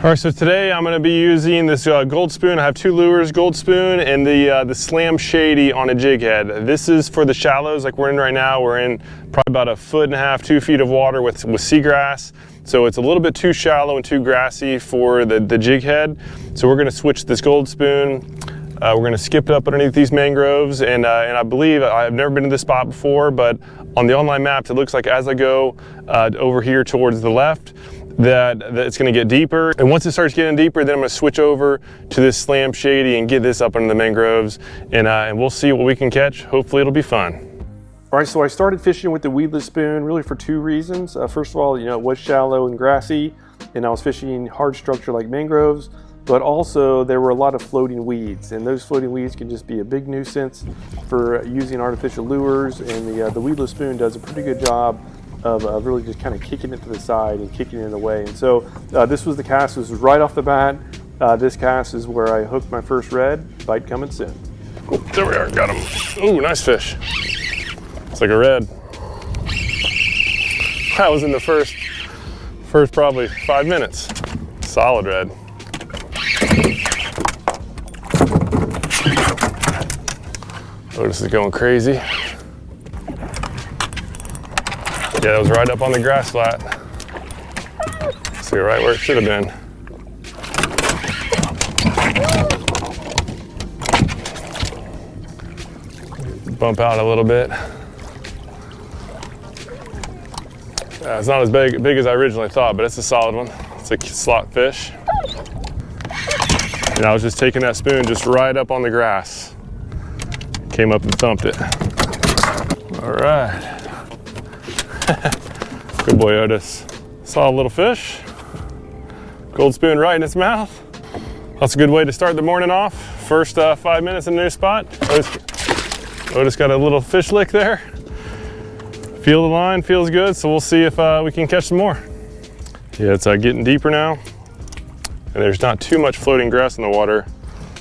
All right, so today I'm going to be using this gold spoon. I have two lures, gold spoon and the slam shady on a jig head. This is for the shallows like we're in right now. We're in probably about 1.5 feet, 2 feet of water with seagrass. So it's a little bit too shallow and too grassy for the jig head. So we're going to switch this gold spoon. We're going to skip it up underneath these mangroves, and I believe, I've never been to this spot before, but on the online maps it looks like as I go over here towards the left, that it's going to get deeper, and once it starts getting deeper, then I'm going to switch over to this slam shady and get this up under the mangroves, and we'll see what we can catch. Hopefully it'll be fun. All right, so I started fishing with the weedless spoon really for two reasons. First of all, it was shallow and grassy, and I was fishing hard structure like mangroves, but also there were a lot of floating weeds, and those floating weeds can just be a big nuisance for using artificial lures, and the weedless spoon does a pretty good job of really just kind of kicking it to the side and kicking it away. And so this was the cast. This was right off the bat. This cast is where I hooked my first red. Bite coming soon. Oh, there we are, got him. Ooh, nice fish. It's like a red. That was in the first probably 5 minutes. Solid red. Otis is going crazy. Yeah, that was right up on the grass flat. See, right where it should have been. Bump out a little bit. It's not as big as I originally thought, but it's a solid one. It's a slot fish. And I was just taking that spoon just right up on the grass. Came up and thumped it. All right. Good boy, Otis. Saw a little fish. Gold spoon right in its mouth. That's a good way to start the morning off. First 5 minutes in a new spot. Otis got a little fish lick there. Feel the line, feels good, so we'll see if we can catch some more. Yeah, it's getting deeper now, and there's not too much floating grass in the water,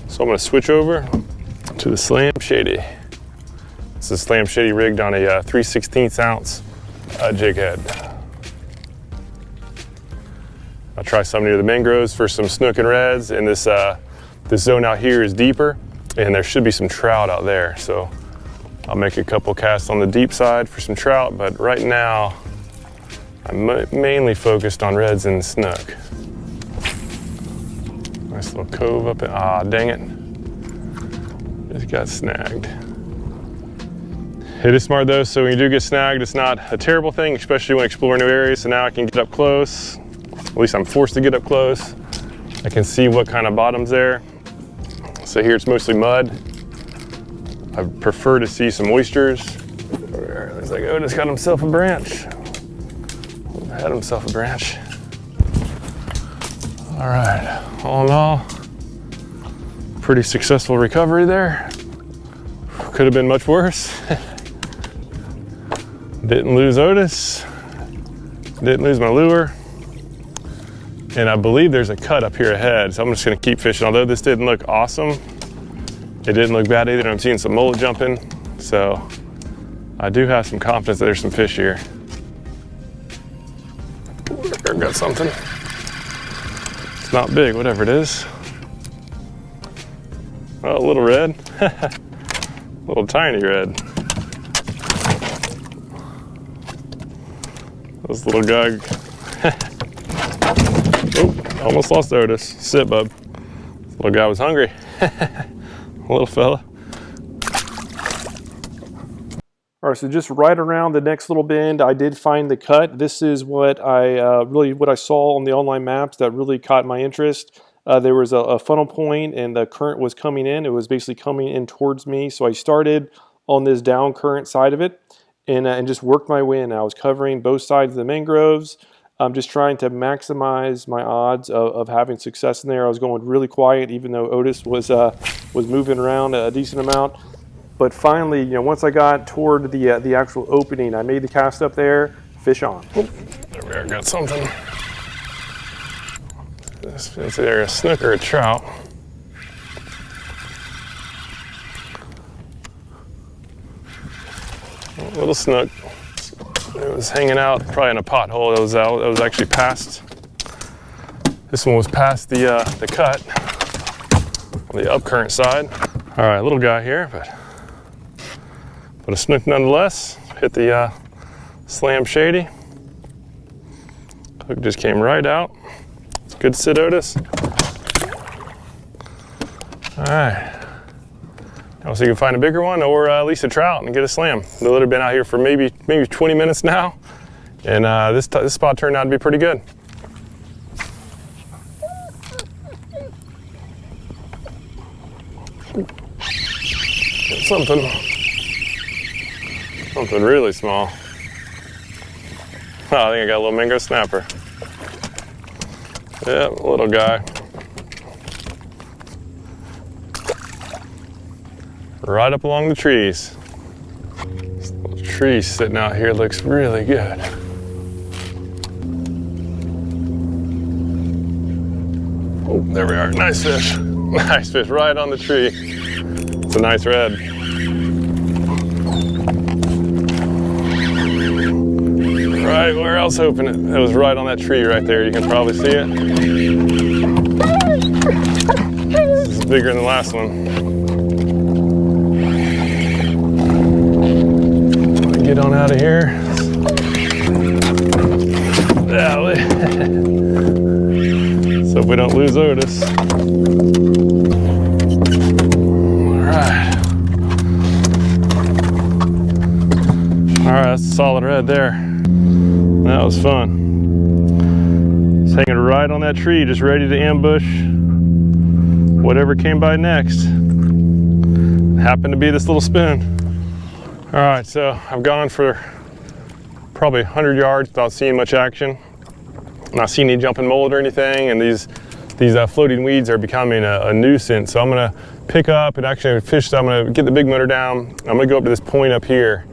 so I'm going to switch over to the slam shady. This is slam shady rigged on a 3/16 ounce jig head. I'll try some near the mangroves for some snook and reds, and this zone out here is deeper, and there should be some trout out there, so I'll make a couple casts on the deep side for some trout, but right now I'm mainly focused on reds and snook. Nice little cove up in, dang it. Just got snagged. It is smart though, so when you do get snagged, it's not a terrible thing, especially when exploring new areas. So now I can get up close. At least I'm forced to get up close. I can see what kind of bottom's there. So here it's mostly mud. I prefer to see some oysters. Looks like Otis got himself a branch. Had himself a branch. All right, all in all, pretty successful recovery there. Could have been much worse. Didn't lose Otis, didn't lose my lure, and I believe there's a cut up here ahead, so I'm just gonna keep fishing. Although this didn't look awesome, it didn't look bad either. I'm seeing some mullet jumping, so I do have some confidence that there's some fish here. I've got something. It's not big, whatever it is. Oh, a little red. Little tiny red. This little gug. Oh, almost lost Otis. Sit, bub. This little guy was hungry. Little fella. All right, so just right around the next little bend, I did find the cut. This is what I saw on the online maps that really caught my interest. There was a funnel point, and the current was coming in. It was basically coming in towards me, so I started on this down current side of it, and just worked my way in. I was covering both sides of the mangroves. I'm just trying to maximize my odds of having success in there. I was going really quiet, even though Otis was moving around a decent amount. But finally, once I got toward the actual opening, I made the cast up there. Fish on. Oh, there we are. Got something. It's either a snook or a trout. A little snook. It was hanging out probably in a pothole. It was actually past This one was past the cut on the up current side. All right, little guy here, but a snook nonetheless. Hit the slam shady. Hook just came right out. It's good sit, Otis. All right. Now see if you can find a bigger one or at least a trout and get a slam. They've literally been out here for maybe 20 minutes now, and this spot turned out to be pretty good. Something really small. Oh, I think I got a little mango snapper. Yeah, little guy. Right up along the trees. This little tree sitting out here looks really good. Oh, there we are. Nice fish. Nice fish right on the tree. It's a nice red. Right where I was hoping it was right on that tree right there. You can probably see it. This is bigger than the last one. Get on out of here. So if we don't lose Otis. All right, that's a solid red there. That was fun. It's hanging right on that tree, just ready to ambush whatever came by next. Happened to be this little spoon. All right, so I've gone for probably 100 yards without seeing much action. Not seeing any jumping mold or anything, and these floating weeds are becoming a nuisance. So I'm gonna pick up and actually fish. So I'm gonna get the big motor down. I'm gonna go up to this point up here,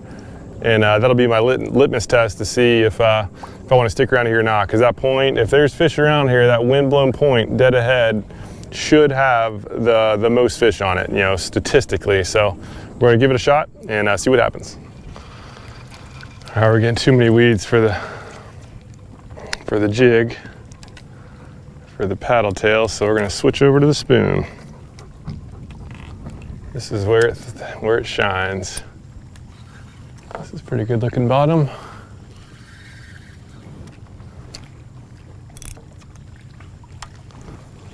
and that'll be my litmus test to see if I want to stick around here or not. Because that point, if there's fish around here, that wind-blown point dead ahead should have the most fish on it, you know, statistically. So we're gonna give it a shot and see what happens. All right, we're getting too many weeds for the jig, for the paddle tail, so we're gonna switch over to the spoon. This is where it shines. This is pretty good looking bottom.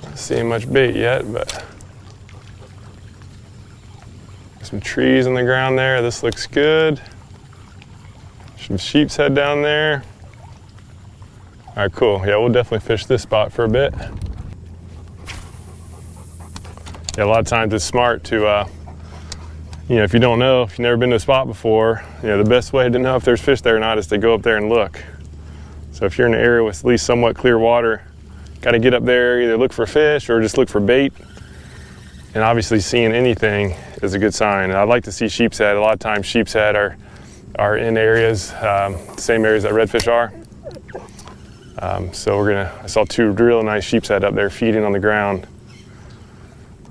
Not seeing much bait yet, but some trees on the ground there. This looks good. Some sheep's head down there. All right, cool. Yeah, we'll definitely fish this spot for a bit. Yeah, a lot of times it's smart to, you know, if you don't know, if you've never been to a spot before, you know, the best way to know if there's fish there or not is to go up there and look. So if you're in an area with at least somewhat clear water, got to get up there, either look for fish or just look for bait. And obviously seeing anything is a good sign. And I'd like to see sheep's head. A lot of times sheep's head are in areas, same areas that redfish are. So I saw two real nice sheep's head up there feeding on the ground.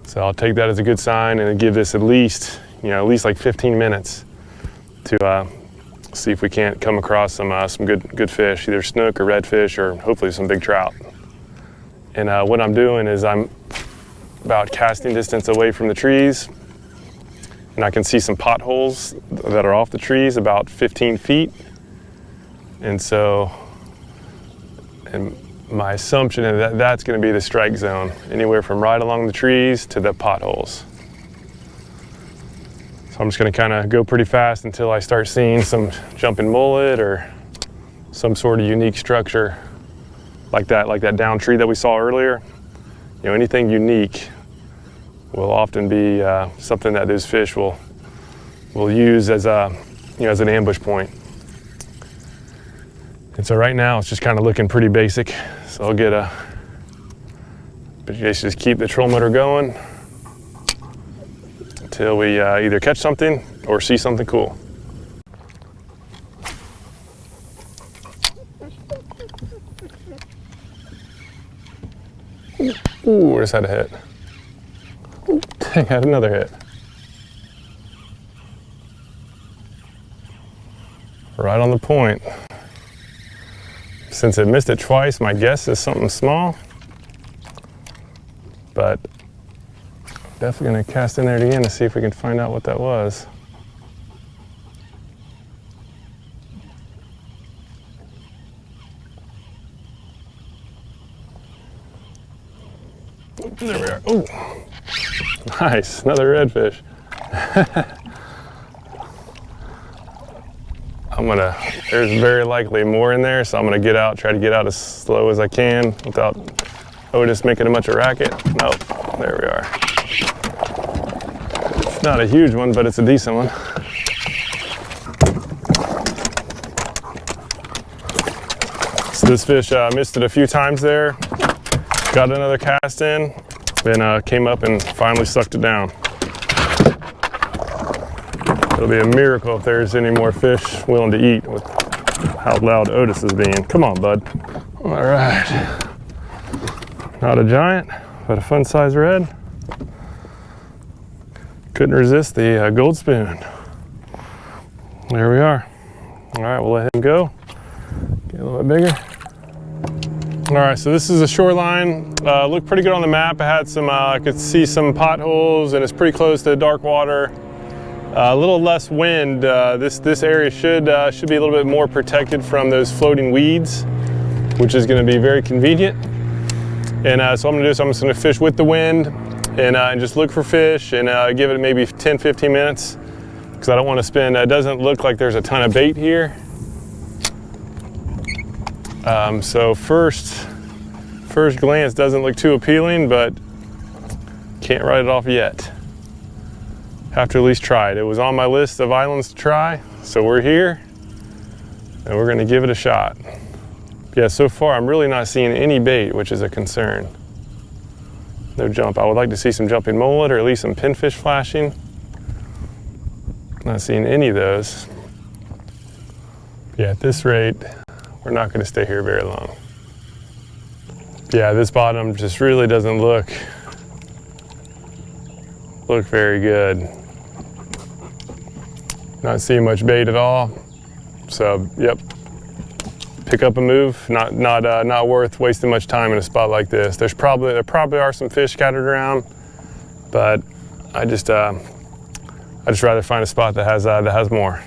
So I'll take that as a good sign and give this at least like 15 minutes to see if we can't come across some good fish, either snook or redfish or hopefully some big trout. And what I'm doing is I'm about casting distance away from the trees, and I can see some potholes that are off the trees about 15 feet. And so, my assumption is that that's going to be the strike zone, anywhere from right along the trees to the potholes. So I'm just going to kind of go pretty fast until I start seeing some jumping mullet or some sort of unique structure like that down tree that we saw earlier. You know, anything unique will often be something that those fish will use as as an ambush point. And so right now it's just kind of looking pretty basic. So I'll but you guys just keep the troll motor going until we either catch something or see something cool. Ooh, I just had a hit. Ooh, dang, I had another hit. Right on the point. Since it missed it twice, my guess is something small. but definitely gonna cast in there again to see if we can find out what that was. There we are. Oh, nice, another redfish. There's very likely more in there, so I'm gonna try to get out as slow as I can without Otis making a bunch of racket. Nope, there we are. It's not a huge one, but it's a decent one. So this fish missed it a few times there. Got another cast in, then came up and finally sucked it down. It'll be a miracle if there's any more fish willing to eat with how loud Otis is being. Come on, bud. All right. Not a giant, but a fun size red. Couldn't resist the gold spoon. There we are. All right, we'll let him go. Get a little bit bigger. All right, so this is a shoreline. Looked pretty good on the map. It had some, I could see some potholes, and it's pretty close to dark water. A little less wind. This area should be a little bit more protected from those floating weeds, which is going to be very convenient. And so I'm going to do is I'm just going to fish with the wind and just look for fish and give it maybe 10-15 minutes because I don't want to spend. It doesn't look like there's a ton of bait here. So first glance doesn't look too appealing, but can't write it off yet. Have to at least try it. It was on my list of islands to try, so we're here and we're going to give it a shot. Yeah, so far I'm really not seeing any bait, which is a concern. No jump. I would like to see some jumping mullet or at least some pinfish flashing. Not seeing any of those. Yeah, at this rate, we're not going to stay here very long. Yeah, this bottom just really doesn't look very good. Not seeing much bait at all. So, yep. Pick up and move. Not worth wasting much time in a spot like this. There probably are some fish scattered around, but I'd just rather find a spot that has more.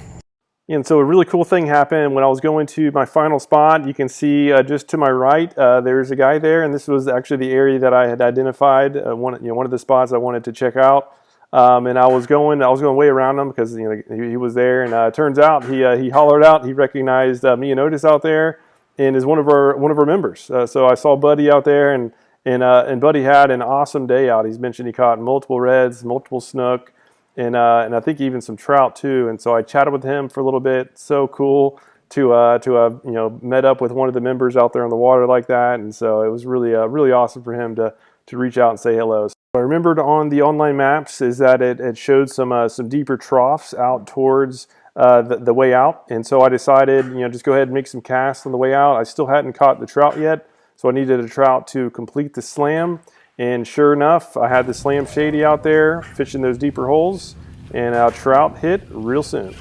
And so a really cool thing happened when I was going to my final spot. You can see just to my right, there's a guy there, and this was actually the area that I had identified. One of the spots I wanted to check out. And I was going way around him because he was there, and it turns out he hollered out. He recognized me and Otis out there, and is one of our members. So I saw Buddy out there, and Buddy had an awesome day out. He's mentioned he caught multiple reds, multiple snook, and I think even some trout too. And so I chatted with him for a little bit. So cool to met up with one of the members out there on the water like that. And so it was really awesome for him to reach out and say hello. I remembered on the online maps is that it showed some deeper troughs out towards the way out, and so I decided just go ahead and make some casts on the way out. I still hadn't caught the trout yet, so I needed a trout to complete the slam, and sure enough, I had the slam shady out there fishing those deeper holes, and our trout hit real soon.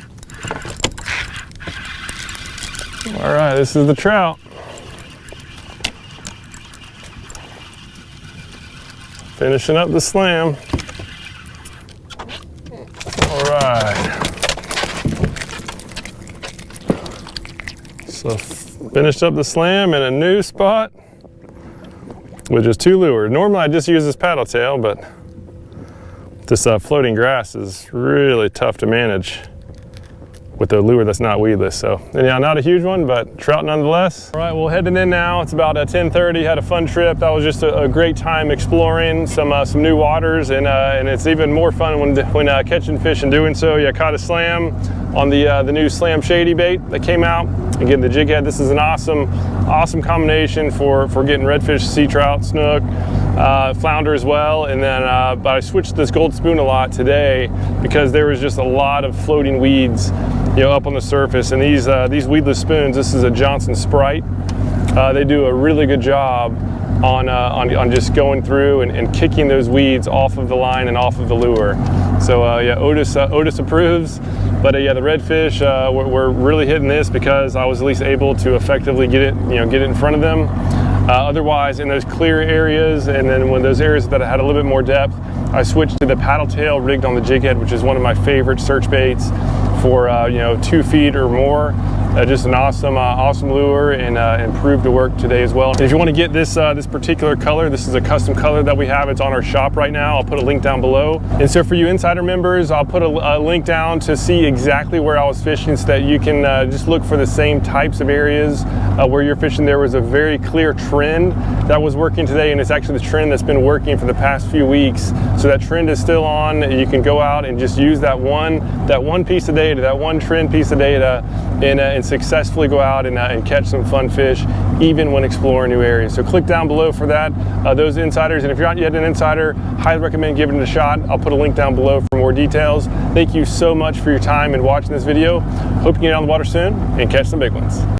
All right, this is the trout. Finishing up the slam. All right. So finished up the slam in a new spot with just 2 lures. Normally I just use this paddle tail, but this floating grass is really tough to manage with a lure that's not weedless. So anyhow, not a huge one, but trout nonetheless. All right, well, heading in now. It's about 10:30. Had a fun trip. That was just a great time exploring some new waters, and it's even more fun when catching fish and doing so. Yeah, caught a slam on the new slam shady bait that came out. Again, the jig head. This is an awesome combination for getting redfish, sea trout, snook, flounder as well. And then, but I switched this gold spoon a lot today because there was just a lot of floating weeds, up on the surface. And these weedless spoons, this is a Johnson Sprite. They do a really good job on just going through and kicking those weeds off of the line and off of the lure. So yeah, Otis approves. But yeah, the redfish, we're really hitting this because I was at least able to effectively get it in front of them. Otherwise, in those clear areas, and then when those areas that had a little bit more depth, I switched to the paddle tail rigged on the jig head, which is one of my favorite search baits for 2 feet or more. Just an awesome lure, and proved to work today as well. And if you want to get this particular color, this is a custom color that we have. It's on our shop right now. I'll put a link down below. And so for you insider members, I'll put a link down to see exactly where I was fishing, so that you can just look for the same types of areas where you're fishing. There was a very clear trend that was working today, and it's actually the trend that's been working for the past few weeks. So that trend is still on. You can go out and just use that one piece of data, that one trend piece of data, and successfully go out and catch some fun fish, even when exploring new areas. So click down below for that, those insiders. And if you're not yet an insider, highly recommend giving it a shot. I'll put a link down below for more details. Thank you so much for your time and watching this video. Hope you get on the water soon and catch some big ones.